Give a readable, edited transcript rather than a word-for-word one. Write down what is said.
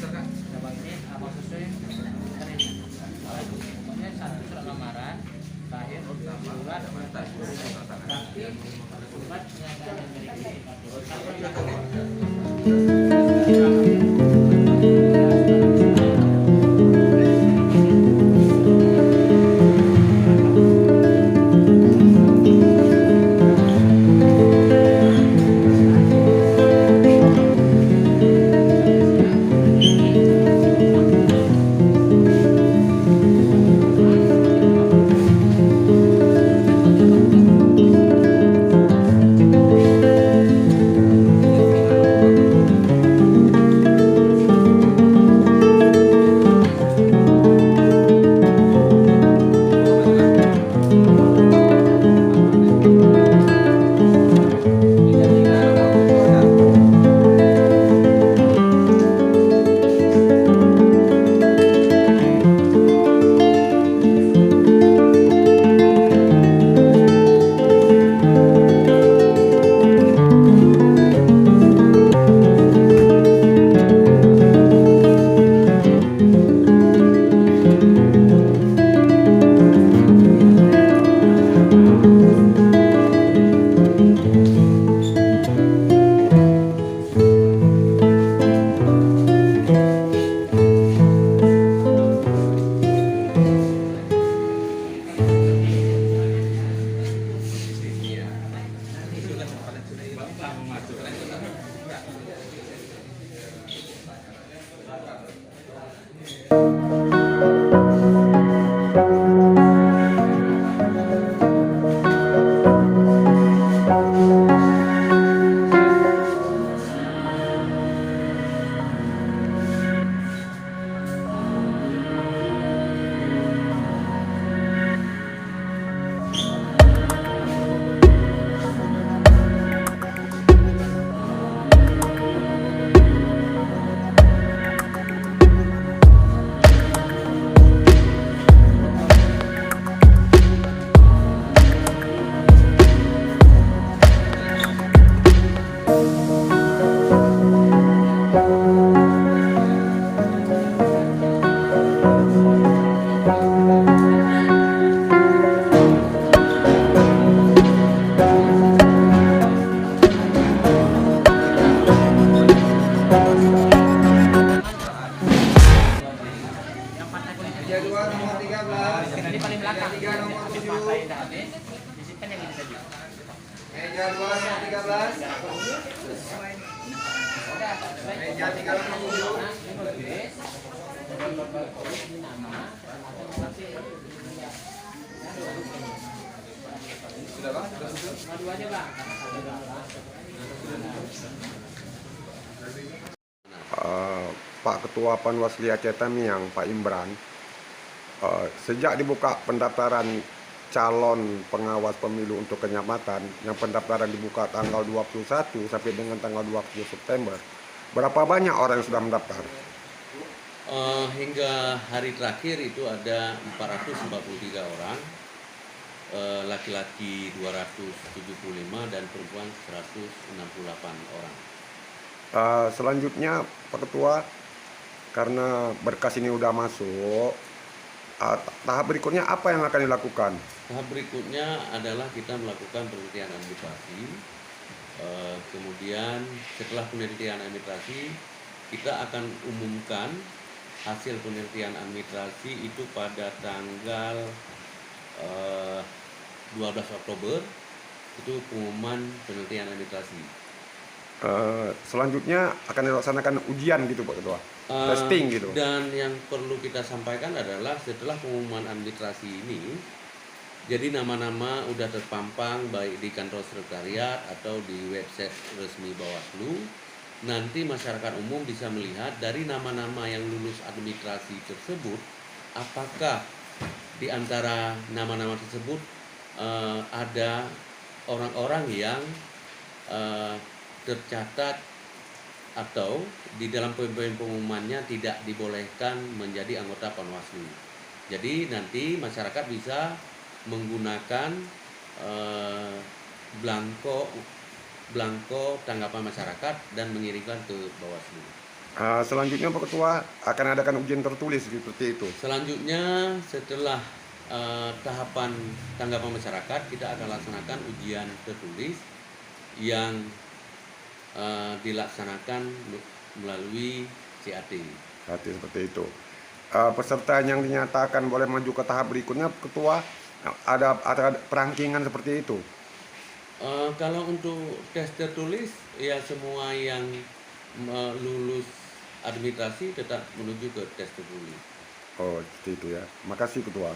Cabang ini maksudnya kan ini. Pokoknya satu surat lamaran, terakhir surat tapi suratnya ada di paling belakang. Habis mata yang habis, disimpan yang ini tadi. Meja 2 nomor 13. Meja 37. Sudah Bang? Sudah sudah? Madu aja Bang. Pak Ketua Panwasli Aceh Tamiang, Pak Imran, sejak dibuka pendaftaran calon pengawas pemilu untuk kecamatan, yang pendaftaran dibuka tanggal 21 sampai dengan tanggal 20 September, berapa banyak orang yang sudah mendaftar? Hingga hari terakhir itu ada 443 orang, laki-laki 275 dan perempuan 168 orang. Selanjutnya Pak Ketua, karena berkas ini udah masuk, tahap berikutnya apa yang akan dilakukan? Tahap berikutnya adalah kita melakukan penelitian administrasi. Kemudian setelah penelitian administrasi, kita akan umumkan hasil penelitian administrasi itu pada tanggal 12 Oktober, itu pengumuman penelitian administrasi. Selanjutnya akan dilaksanakan ujian gitu Pak Ketua, testing gitu. Dan yang perlu kita sampaikan adalah setelah pengumuman administrasi ini, jadi nama-nama udah terpampang baik di kantor sekretariat atau di website resmi Bawaslu. Nanti masyarakat umum bisa melihat dari nama-nama yang lulus administrasi tersebut, apakah di antara nama-nama tersebut ada orang-orang yang tercatat atau di dalam poin-poin pengumumannya tidak dibolehkan menjadi anggota Panwaslu. Jadi nanti masyarakat bisa menggunakan blanko tanggapan masyarakat dan mengirimkan ke Bawaslu. Selanjutnya Pak Ketua akan adakan ujian tertulis seperti itu. Selanjutnya setelah tahapan tanggapan masyarakat, kita akan laksanakan ujian tertulis yang dilaksanakan melalui CAT. Berarti seperti itu. Peserta yang dinyatakan boleh maju ke tahap berikutnya, Ketua, ada perangkingan seperti itu. Kalau untuk tes tertulis, ya semua yang lulus administrasi tetap menuju ke tes tertulis. Oh, seperti itu ya. Makasih Ketua.